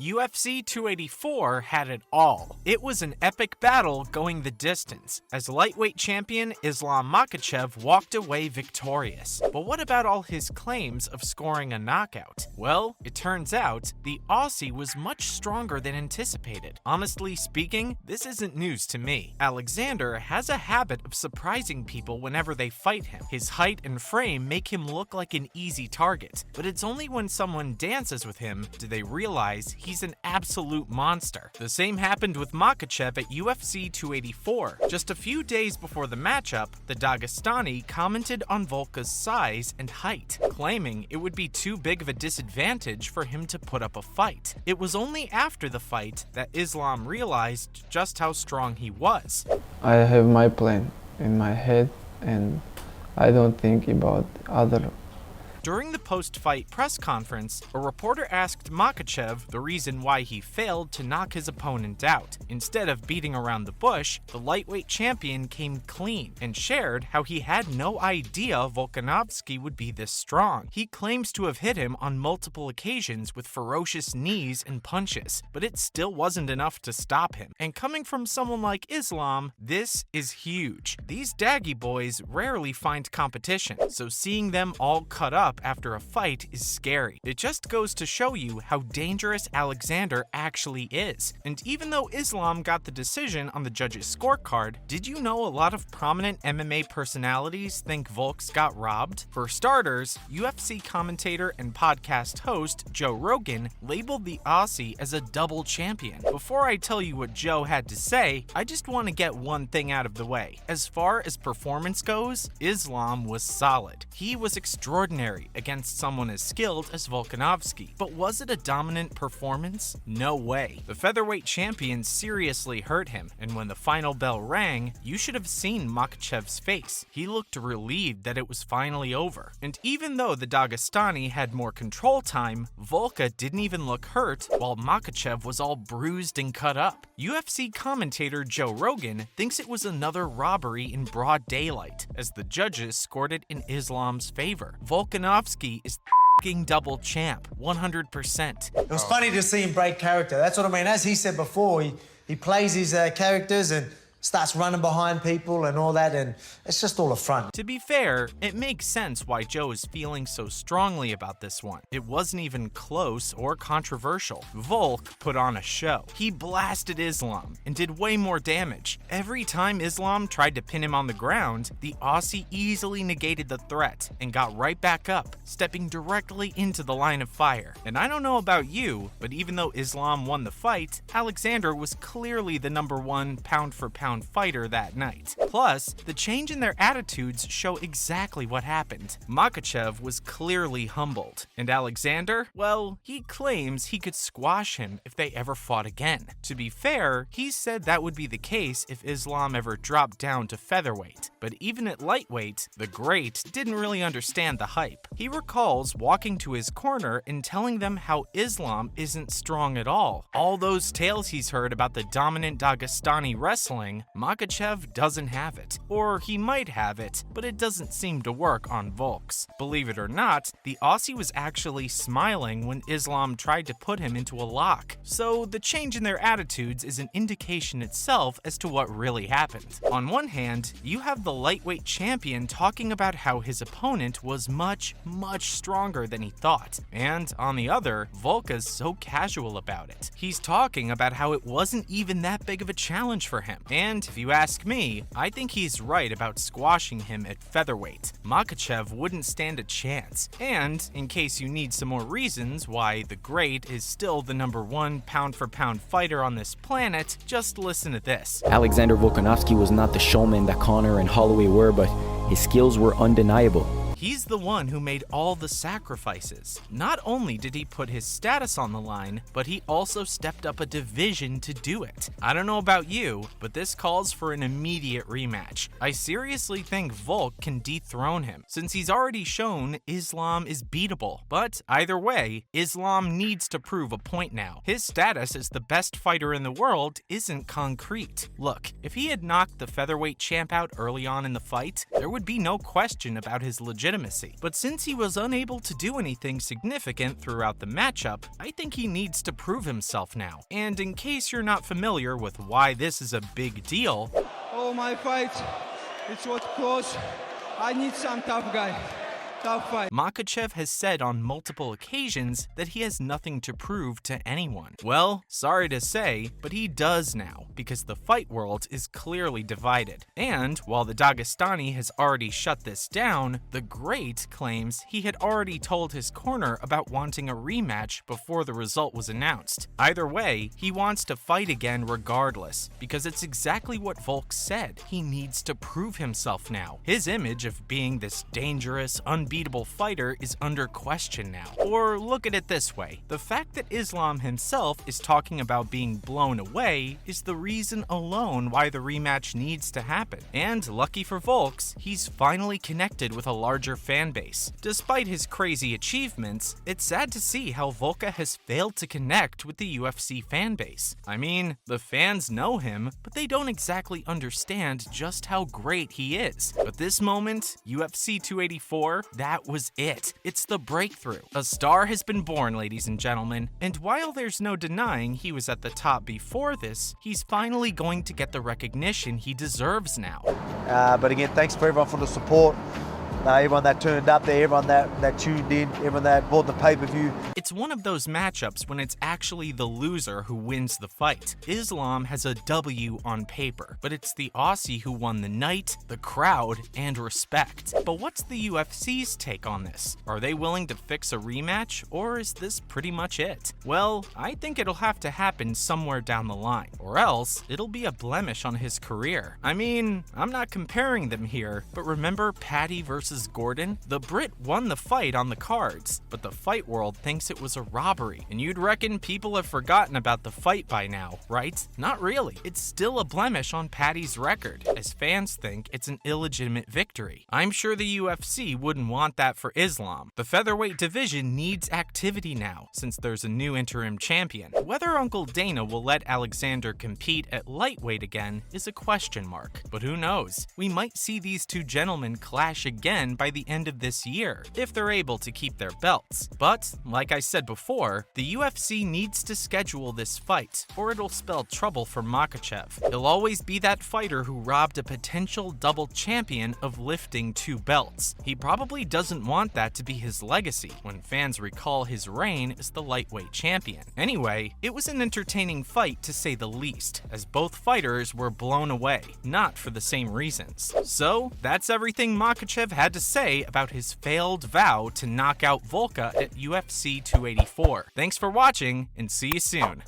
UFC 284 had it all. It was an epic battle going the distance, as lightweight champion Islam Makhachev walked away victorious. But what about all his claims of scoring a knockout? Well, it turns out the Aussie was much stronger than anticipated. Honestly speaking, this isn't news to me. Alexander has a habit of surprising people whenever they fight him. His height and frame make him look like an easy target, but it's only when someone dances with him do they realize he's an absolute monster. The same happened with Makhachev at UFC 284. Just a few days before the matchup, the Dagestani commented on Volka's size and height, claiming it would be too big of a disadvantage for him to put up a fight. It was only after the fight that Islam realized just how strong he was. I have my plan in my head and I don't think about other. During the post-fight press conference, a reporter asked Makhachev the reason why he failed to knock his opponent out. Instead of beating around the bush, the lightweight champion came clean and shared how he had no idea Volkanovski would be this strong. He claims to have hit him on multiple occasions with ferocious knees and punches, but it still wasn't enough to stop him. And coming from someone like Islam, this is huge. These Daggy boys rarely find competition, so seeing them all cut up after a fight is scary. It just goes to show you how dangerous Alexander actually is. And even though Islam got the decision on the judges' scorecard, did you know a lot of prominent MMA personalities think Volks got robbed? For starters, UFC commentator and podcast host Joe Rogan labeled the Aussie as a double champion. Before I tell you what Joe had to say, I just want to get one thing out of the way. As far as performance goes, Islam was solid. He was extraordinary against someone as skilled as Volkanovski. But was it a dominant performance? No way. The featherweight champion seriously hurt him, and when the final bell rang, you should have seen Makhachev's face. He looked relieved that it was finally over. And even though the Dagestani had more control time, Volka didn't even look hurt, while Makhachev was all bruised and cut up. UFC commentator Joe Rogan thinks it was another robbery in broad daylight, as the judges scored it in Islam's favor. Volkanovski is double champ, 100%. It was funny to see him break character. That's what I mean. As he said before, he plays his characters and starts running behind people and all that, and it's just all a front. To be fair, it makes sense why Joe is feeling so strongly about this one. It wasn't even close or controversial. Volk put on a show. He blasted Islam and did way more damage. Every time Islam tried to pin him on the ground, the Aussie easily negated the threat and got right back up, stepping directly into the line of fire. And I don't know about you, but even though Islam won the fight, Alexander was clearly the #1 pound-for-pound fighter that night. Plus, the change in their attitudes show exactly what happened. Makhachev was clearly humbled, and Alexander, well, he claims he could squash him if they ever fought again. To be fair, he said that would be the case if Islam ever dropped down to featherweight, but even at lightweight, the Great didn't really understand the hype. He recalls walking to his corner and telling them how Islam isn't strong at all. All those tales he's heard about the dominant Dagestani wrestling, Makhachev doesn't have it. Or he might have it, but it doesn't seem to work on Volks. Believe it or not, the Aussie was actually smiling when Islam tried to put him into a lock. So the change in their attitudes is an indication itself as to what really happened. On one hand, you have the lightweight champion talking about how his opponent was much stronger than he thought. And on the other, Volka's so casual about it. He's talking about how it wasn't even that big of a challenge for him. And if you ask me, I think he's right about squashing him at featherweight. Makhachev wouldn't stand a chance. And in case you need some more reasons why the Great is still the #1 pound-for-pound fighter on this planet, just listen to this. Alexander Volkanovski was not the showman that Conor and Holloway were, but his skills were undeniable. He's the one who made all the sacrifices. Not only did he put his status on the line, but he also stepped up a division to do it. I don't know about you, but this calls for an immediate rematch. I seriously think Volk can dethrone him, since he's already shown Islam is beatable. But either way, Islam needs to prove a point now. His status as the best fighter in the world isn't concrete. Look, if he had knocked the featherweight champ out early on in the fight, there would be no question about his legitimacy. legitimacy. But since he was unable to do anything significant throughout the matchup, I think he needs to prove himself now. And in case you're not familiar with why this is a big deal, all my fights, it was close. I need some tough guy. Tough fight. Makhachev has said on multiple occasions that he has nothing to prove to anyone. Well, sorry to say, but he does now, because the fight world is clearly divided. And while the Dagestani has already shut this down, the Great claims he had already told his corner about wanting a rematch before the result was announced. Either way, he wants to fight again regardless, because it's exactly what Volk said. He needs to prove himself now. His image of being this dangerous, unbeatable fighter is under question now. Or look at it this way, the fact that Islam himself is talking about being blown away is the reason alone why the rematch needs to happen. And lucky for Volks, he's finally connected with a larger fan base. Despite his crazy achievements, it's sad to see how Volka has failed to connect with the UFC fan base. I mean, the fans know him, but they don't exactly understand just how great he is. But this moment, UFC 284, that was it. It's the breakthrough. A star has been born, ladies and gentlemen, and while there's no denying he was at the top before this, he's finally going to get the recognition he deserves now. But again, thanks for everyone for the support. Everyone that turned up there, everyone that tuned in, everyone that bought the pay-per-view. It's one of those matchups when it's actually the loser who wins the fight. Islam has a W on paper, but it's the Aussie who won the night, the crowd, and respect. But what's the UFC's take on this? Are they willing to fix a rematch, or is this pretty much it? Well, I think it'll have to happen somewhere down the line, or else it'll be a blemish on his career. I mean, I'm not comparing them here, but remember Paddy versus Gordon? The Brit won the fight on the cards, but the fight world thinks it was a robbery, and you'd reckon people have forgotten about the fight by now, right? Not really. It's still a blemish on Paddy's record, as fans think it's an illegitimate victory. I'm sure the UFC wouldn't want that for Islam. The featherweight division needs activity now, since there's a new interim champion. Whether Uncle Dana will let Alexander compete at lightweight again is a question mark, but who knows? We might see these two gentlemen clash again by the end of this year, if they're able to keep their belts. But, like I said before, the UFC needs to schedule this fight, or it'll spell trouble for Makhachev. He'll always be that fighter who robbed a potential double champion of lifting 2 belts. He probably doesn't want that to be his legacy when fans recall his reign as the lightweight champion. Anyway, it was an entertaining fight to say the least, as both fighters were blown away, not for the same reasons. So, that's everything Makhachev had to say about his failed vow to knock out Volka at UFC 284. Thanks for watching, and see you soon.